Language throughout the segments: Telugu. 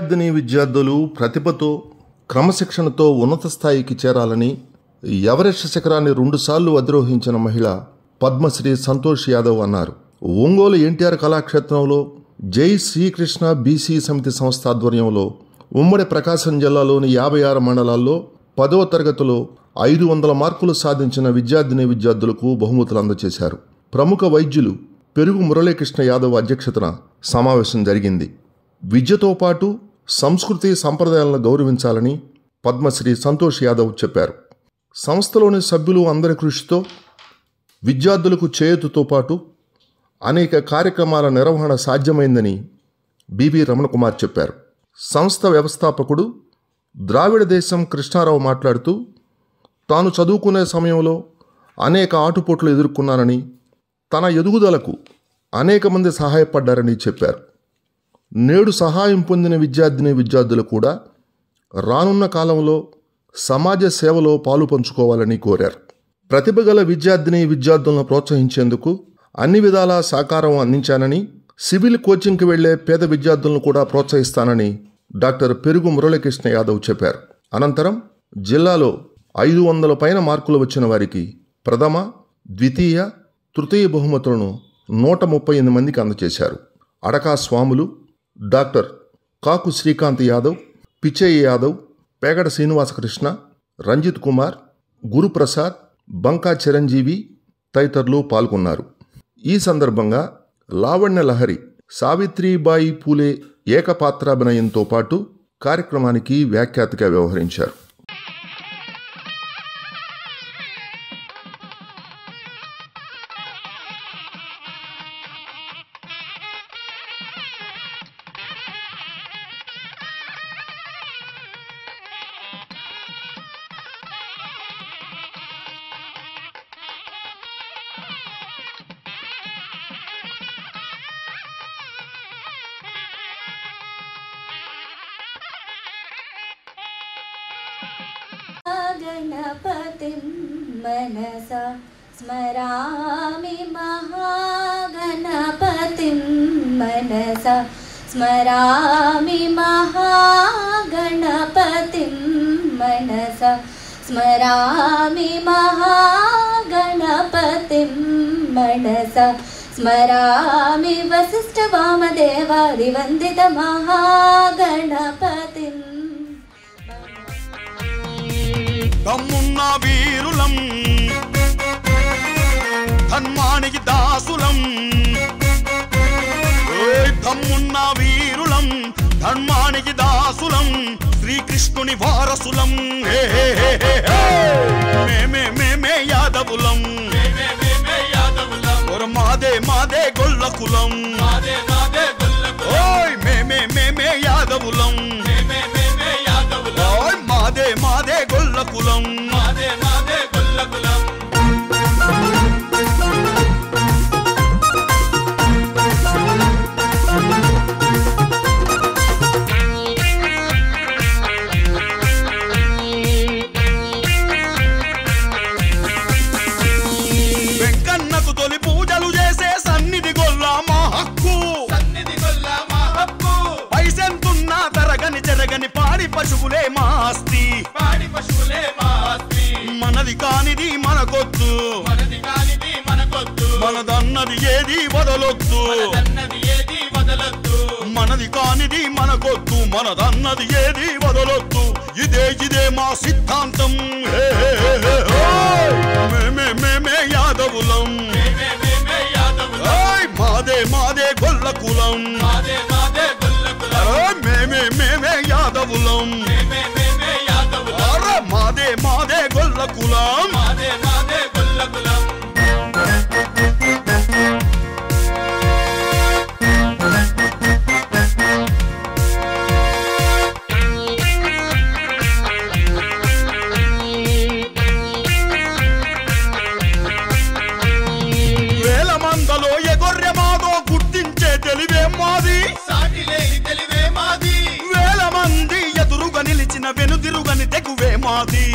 విద్యార్థులు ప్రతిభతో క్రమశిక్షణతో ఉన్నత స్థాయికి చేరాలని ఎవరెస్ట్ శిఖరాన్ని 2 సార్లు అధిరోహించిన మహిళ పద్మశ్రీ సంతోష్ యాదవ్ అన్నారు. ఒంగోలు ఎన్టీఆర్ కళాక్షేత్రంలో జై శ్రీకృష్ణ బీసీ సమితి సంస్థ ఆధ్వర్యంలో ఉమ్మడి ప్రకాశం జిల్లాలోని 56 మండలాల్లో 10వ తరగతిలో 500 మార్కులు సాధించిన విద్యార్థులకు బహుమతులు అందజేశారు. ప్రముఖ వైద్యులు పెరుగు మురళీకృష్ణ యాదవ్ అధ్యక్షతన సమావేశం జరిగింది. విద్యతో పాటు సంస్కృతి సంప్రదాయాలను గౌరవించాలని పద్మశ్రీ సంతోష్ యాదవ్ చెప్పారు. సంస్థలోని సభ్యులు అందరి కృషితో విద్యార్థులకు చేయూతతో పాటు అనేక కార్యక్రమాల నిర్వహణ సాధ్యమైందని బివి రమణకుమార్ చెప్పారు. సంస్థ వ్యవస్థాపకుడు ద్రావిడ దేశం కృష్ణారావు మాట్లాడుతూ తాను చదువుకునే సమయంలో అనేక ఆటుపోట్లు ఎదుర్కొన్నానని, తన ఎదుగుదలకు అనేక మంది సహాయపడ్డారని చెప్పారు. నేడు సహాయం పొందిన విద్యార్థులు కూడా రానున్న కాలంలో సమాజ సేవలో పాలు పంచుకోవాలని కోరారు. ప్రతిభ గల విద్యార్థులను ప్రోత్సహించేందుకు అన్ని విధాలా సహకారం అందించానని, సివిల్ కోచింగ్కి వెళ్లే పేద విద్యార్థులను కూడా ప్రోత్సహిస్తానని డాక్టర్ పెరుగు మురళీకృష్ణ యాదవ్ చెప్పారు. అనంతరం జిల్లాలో 500 పైన మార్కులు వచ్చిన వారికి ప్రథమ, ద్వితీయ, తృతీయ బహుమతులను 138 మందికి అందజేశారు. అడకా స్వాములు, డాక్టర్ కాకు శ్రీకాంత్ యాదవ్, పిచ్చయ్య యాదవ్, పేగడ శ్రీనివాసకృష్ణ, రంజిత్ కుమార్, గురుప్రసాద్, బంకా చిరంజీవి తదితరులు పాల్గొన్నారు. ఈ సందర్భంగా లావణ్య లహరి, సావిత్రిబాయి పూలే ఏకపాత్రాభినయంతో పాటు కార్యక్రమానికి వ్యాఖ్యాతగా వ్యవహరించారు. गणपतिं मनसा स्मरामि महागणपतिं मनसा स्मरामि महागणपतिं मनसा स्मरामि महागणपतिं मनसा स्मरामि वसिष्ठवामदेवादिवन्दित महागणपतिं దమ్మున్న వీరులం ధన్మానికి దాసులం, దమ్మున్న వీరులం ధన్మానికి దాసులం, శ్రీకృష్ణుని వారసులం, మేమే యాదవులం, మాదే గొల్లకులం, ఓయ్ మేమే యాదవులం, మాదే గొల్లకులం, వెంకన్నకు తొలి పూజలు చేసే సన్నిధి గొల్ల మా హక్కు, పైసెంతున్నా తరగని చెరగని పాడి పశువులే మా ఆస్తి, మనది కానిది మనకొద్దు, మనదన్నది ఏది వదలొద్దు, మనది కానిది మనకొద్దు, మనదన్నది ఏది వదలొద్దు, ఇదే మా సిద్ధాంతం, మేమే యాదవులం, మాదే గొల్లకులం, మేమే యాదవులం, మాదే గొల్లకులం, వేల మందలో ఎగొర్రె మాదో గుర్తించే తెలివే మాది, వేల మంది ఎదురుగా నిలిచిన వెనుదిరుగని తెగువే మాది,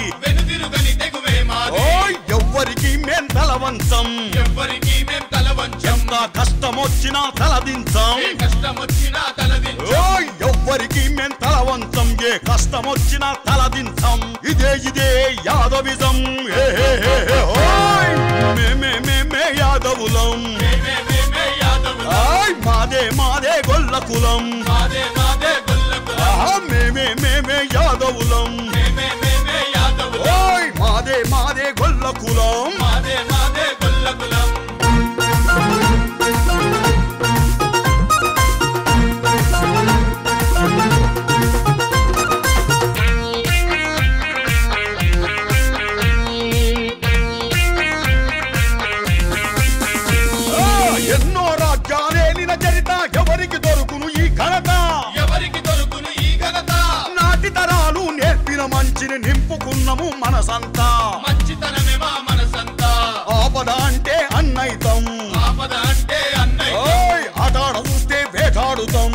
ఎవ్వరికి మేం తలవంచం, ఎంత కష్టమొచ్చినా తలదించం, ఎవ్వరికి మేం కష్టమొచ్చిన తలదించం ఇదే యాదవిజం మేమే యాదవులం మాదే గొల్ల కులం మేమే యాదవులం మాదే గొల్ల కులం ఎన్నో రాజ్యాలేలిన చరిత ఎవరికి దొరుకును ఈ ఘనత నాటి తరాలు నేర్పిన మంచిని నింపుకున్నము మనసంతా ఆపద అంటే అన్నైతం ఆటాడ చూస్తే వేటాడుతాం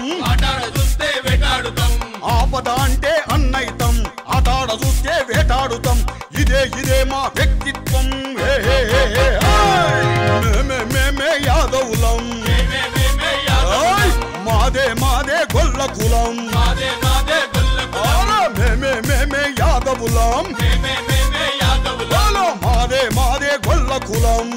ఆపద అంటే అన్నైతం ఆటాడ చూస్తే వేటాడుతాం ఇదే మా వ్యక్తిత్వం మేమే యాదవులం మాదే గొల్ల కులం మేమే యాదవులం మాదే గొల్ల కులం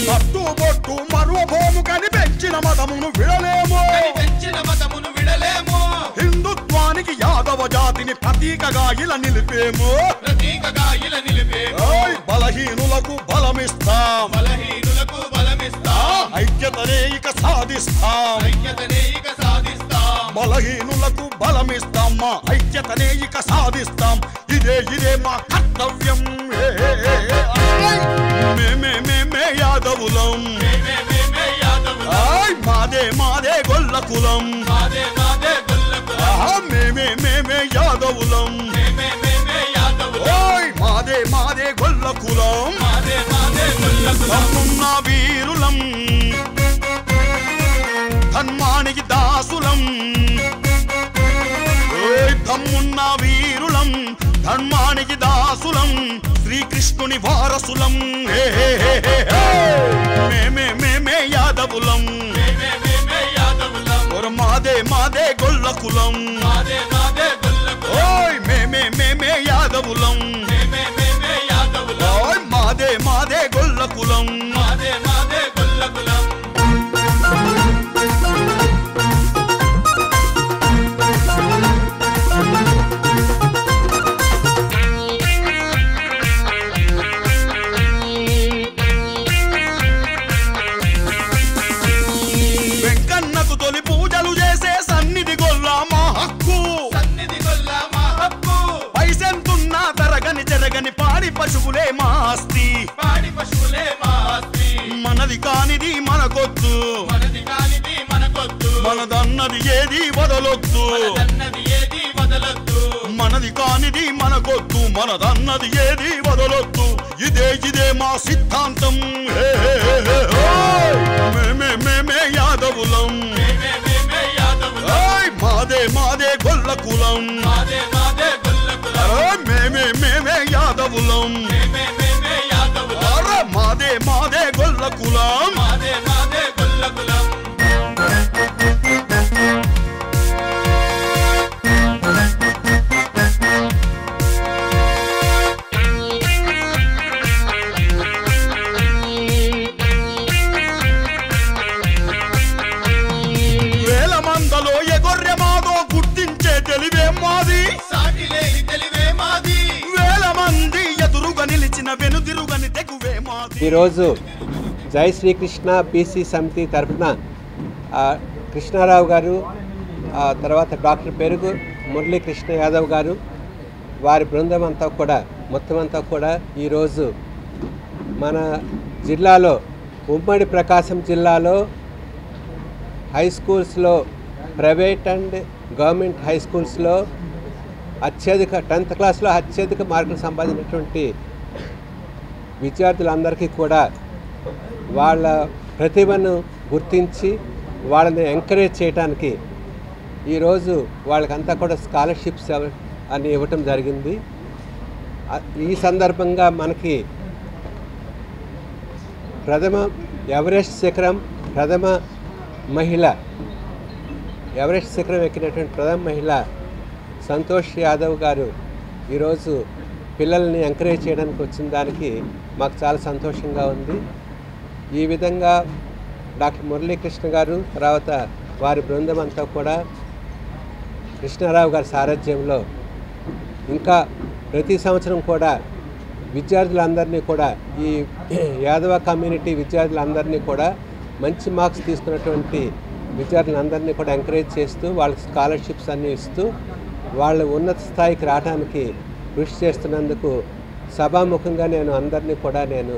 కట్టుబొట్టు మరువబోము కని పెంచిన మతమును విడలేము హిందుత్వానికి యాదవ జాతిని ప్రతీకగా ఇలా నిలిపేము బలహీనులకు బలమిస్తాం ఐక్యతనే ఇక సాధిస్తాం బలహీనులకు బలమిస్తాం మా ఐక్యతనే ఇక సాధిస్తాం ఇదే మా కర్తవ్యం మేమే యాదవులం మాదే గొల్ల కులం మేమే యాదవులం మాదే గొల్ల కులం తమ్మున్న వీరులం ధర్మానికి దాసులం తమ్మున్న వీరులం ధర్మానికి దాసులం శ్రీకృష్ణుని వారసులం మేమే యాదవులం మాదే గొల్ల కులం మేమే యాదవులం మాదే గొల్ల కులం వెంకన్నకు తొలి పూజలు చేసే సన్నిధి గొల్ల మా హక్కు పైసెంతున్నా తరగని చెరగని పాడి పశువులే మా ఆస్తి మనది కానిది మనకొద్దు మనదన్నది ఏది వదలొద్దు మనది కానిది మనకొద్దు మనదన్నది ఏది వదలొద్దు ఇదే మా సిద్ధాంతం మేమే యాదవులం మాదే గొల్ల కులం మేమే యాదవులం మాదే గొల్ల కులం వేల మందలో ఎగొర్రె మాదో గుర్తించే తెలివే మాది వేల మంది ఎదురుగా నిలిచిన వెనుదిరుగని తెగువే మాది ఈరోజు జై శ్రీకృష్ణ బీసీ సమితి తరఫున కృష్ణారావు గారు తర్వాత డాక్టర్ పెరుగు మురళీకృష్ణ యాదవ్ గారు వారి బృందం అంతా కూడా మొత్తం అంతా కూడా ఈరోజు మన జిల్లాలో ఉమ్మడి ప్రకాశం జిల్లాలో హై స్కూల్స్లో ప్రైవేట్ అండ్ గవర్నమెంట్ హై స్కూల్స్లో అత్యధిక 10th క్లాస్లో అత్యధిక మార్కులు సంపాదించినటువంటి విద్యార్థులందరికీ కూడా వాళ్ళ ప్రతిభను గుర్తించి వాళ్ళని ఎంకరేజ్ చేయడానికి ఈరోజు వాళ్ళకంతా కూడా స్కాలర్షిప్స్ అని ఇవ్వటం జరిగింది. ఈ సందర్భంగా మనకి ఎవరెస్ట్ శిఖరం ఎవరెస్ట్ శిఖరం ఎక్కినటువంటి ప్రథమ మహిళ సంతోష్ యాదవ్ గారు ఈరోజు పిల్లల్ని ఎంకరేజ్ చేయడానికి వచ్చిన దానికి మాకు చాలా సంతోషంగా ఉంది. ఈ విధంగా డాక్టర్ మురళీకృష్ణ గారు తర్వాత వారి బృందం అంతా కూడా కృష్ణారావు గారి సారథ్యంలో ఇంకా ప్రతి సంవత్సరం కూడా విద్యార్థులందరినీ కూడా ఈ యాదవ కమ్యూనిటీ విద్యార్థులందరినీ కూడా మంచి మార్క్స్ తీసుకున్నటువంటి విద్యార్థులందరినీ కూడా ఎంకరేజ్ చేస్తూ వాళ్ళకి స్కాలర్షిప్స్ అన్నీ ఇస్తూ వాళ్ళు ఉన్నత స్థాయికి రావడానికి కృషి చేస్తున్నందుకు సభాముఖంగా నేను అందరినీ కూడా నేను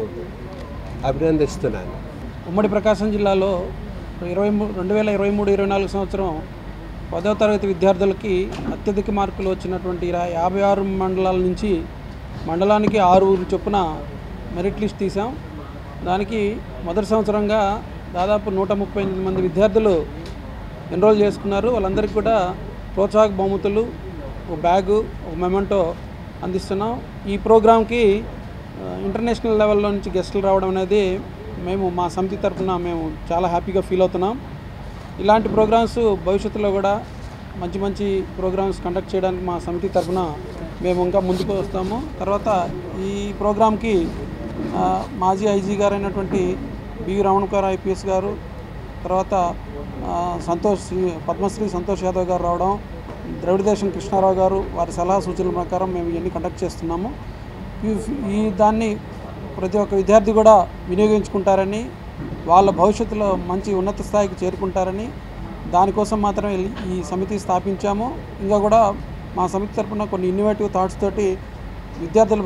అభినందిస్తున్నాను. ఉమ్మడి ప్రకాశం జిల్లాలో 2023-24 సంవత్సరం 10వ తరగతి విద్యార్థులకి అత్యధిక మార్కులు వచ్చినటువంటి 56 మండలాల నుంచి మండలానికి 6 చొప్పున మెరిట్ లిస్ట్ తీసాం. దానికి మొదటి సంవత్సరంగా దాదాపు 138 మంది విద్యార్థులు ఎన్రోల్ చేసుకున్నారు. వాళ్ళందరికీ కూడా ప్రోత్సాహక బహుమతులు, ఒక బ్యాగు, ఒక మెమెంటో అందిస్తున్నాం. ఈ ప్రోగ్రాంకి ఇంటర్నేషనల్ లెవెల్లో నుంచి గెస్టులు రావడం అనేది మేము మా సమితి తరఫున మేము చాలా హ్యాపీగా ఫీల్ అవుతున్నాం. ఇలాంటి ప్రోగ్రామ్స్ భవిష్యత్తులో కూడా మంచి మంచి ప్రోగ్రామ్స్ కండక్ట్ చేయడానికి మా సమితి తరఫున మేము ఇంకా ముందుకు వస్తాము. తర్వాత ఈ ప్రోగ్రాంకి మాజీ ఐజీ గారు అయినటువంటి బి రమణకర్ ఐపీఎస్ గారు, తర్వాత పద్మశ్రీ సంతోష్ యాదవ్ గారు రావడం, ద్రవిడదేశం కృష్ణారావు గారు వారి సలహా సూచనల ప్రకారం మేము ఇవన్నీ కండక్ట్ చేస్తున్నాము. దాన్ని ప్రతి ఒక్క విద్యార్థి కూడా వినియోగించుకుంటారని, వాళ్ళ భవిష్యత్తులో మంచి ఉన్నత స్థాయికి చేరుకుంటారని దానికోసం మాత్రమే ఈ సమితి స్థాపించాము. ఇంకా కూడా మా సమితి తరఫున కొన్ని ఇన్నోవేటివ్ థాట్స్ తోటి విద్యార్థుల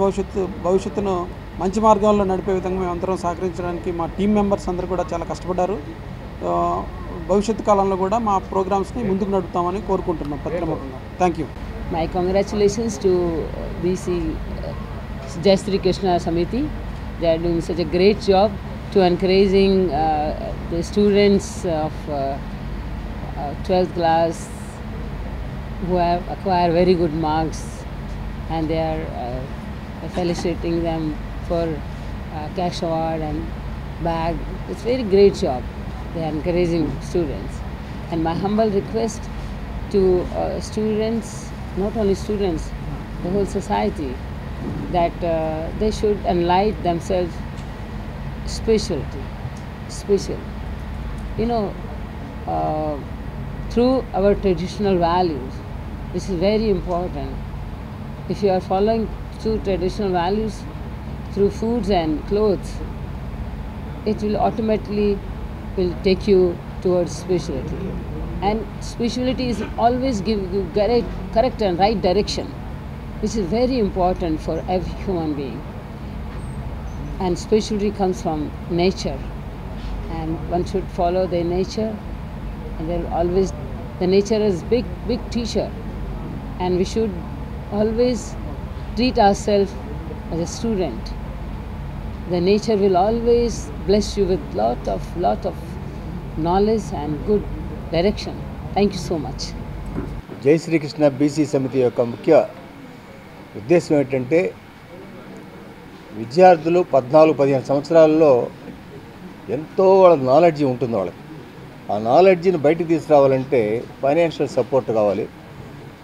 భవిష్యత్తును మంచి మార్గాల్లో నడిపే విధంగా మేము అందరం సహకరించడానికి మా టీం మెంబర్స్ అందరూ కూడా చాలా కష్టపడ్డారు. భవిష్యత్తు కాలంలో కూడా మా ప్రోగ్రామ్స్ని ముందుకు నడుపుతామని కోరుకుంటున్నాం పత్రికముఖంగా. Thank you. My congratulations to BC Jayashree Krishna Samiti. They are doing such a great job to encouraging the students of 12th class who have acquired very good marks, and they are felicitating them for cash award and bag. It's very great job. They are encouraging students, and my humble request to students, not only students, the whole society, that they should enlighten themselves special. You know, through our traditional values, this is very important. If you are following through traditional values, through foods and clothes, it will automatically will take you towards spirituality. And spirituality is always give you correct and right direction, which is very important for every human being. And spirituality comes from nature, and one should follow their nature, and the nature is big teacher, and we should always treat ourselves as a student. The nature will always bless you with lot of knowledge and good direction. Thank you so much. Jayashri Krishna BC సమితి యొక్క ముఖ్య ఉద్దేశం ఏంటంటే విద్యార్థులు 14-15 సంవత్సరాల్లో ఎంతో వాళ్ళ నాలెడ్జి ఉంటుంది. వాళ్ళకి ఆ నాలెడ్జిని బయటికి తీసుకురావాలంటే ఫైనాన్షియల్ సపోర్ట్ కావాలి,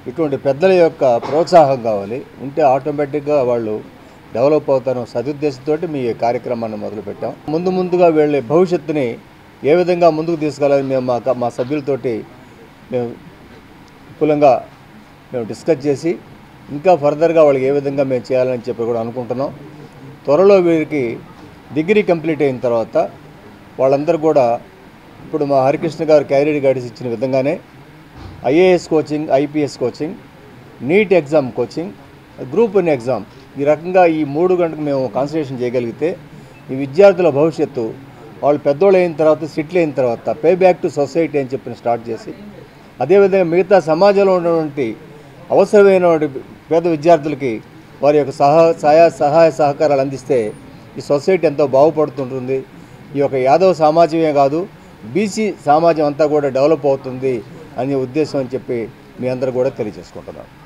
ఇటువంటి పెద్దల యొక్క ప్రోత్సాహం కావాలి. ఉంటే ఆటోమేటిక్గా వాళ్ళు డెవలప్ అవుతారు. సదుద్దేశంతో మీ కార్యక్రమాన్ని మొదలుపెట్టాం. ముందుగా వీళ్ళ భవిష్యత్తుని ఏ విధంగా ముందుకు తీసుకెళ్ళాలని మేము మా సభ్యులతోటి మేము విపులంగా డిస్కస్ చేసి ఇంకా ఫర్దర్గా వాళ్ళకి ఏ విధంగా మేము చేయాలని చెప్పి కూడా అనుకుంటున్నాం. త్వరలో వీరికి డిగ్రీ కంప్లీట్ అయిన తర్వాత వాళ్ళందరూ కూడా ఇప్పుడు మా హరికృష్ణ గారు క్యారియర్ గైడెన్స్ ఇచ్చిన విధంగానే IAS coaching, IPS coaching, NEET exam coaching, group 1 exam, ఈ రకంగా ఈ 3 గంటలకు మేము కాన్సన్ట్రేషన్ చేయగలిగితే ఈ విద్యార్థుల భవిష్యత్తు వాళ్ళు పెద్దోళ్ళు అయిన తర్వాత సెటిల్ అయిన తర్వాత పే బ్యాక్ టు సొసైటీ అని చెప్పి స్టార్ట్ చేసి అదేవిధంగా మిగతా సమాజంలో ఉన్నటువంటి అవసరమైన పేద విద్యార్థులకి వారి యొక్క సహాయ సహకారాలు అందిస్తే ఈ సొసైటీ ఎంతో బాగుపడుతుంటుంది. ఈ యొక్క యాదవ్ సమాజమే కాదు బీసీ సమాజం అంతా కూడా డెవలప్ అవుతుంది అనే ఉద్దేశం అని చెప్పి మీ అందరూ కూడా తెలియజేసుకుంటున్నాను.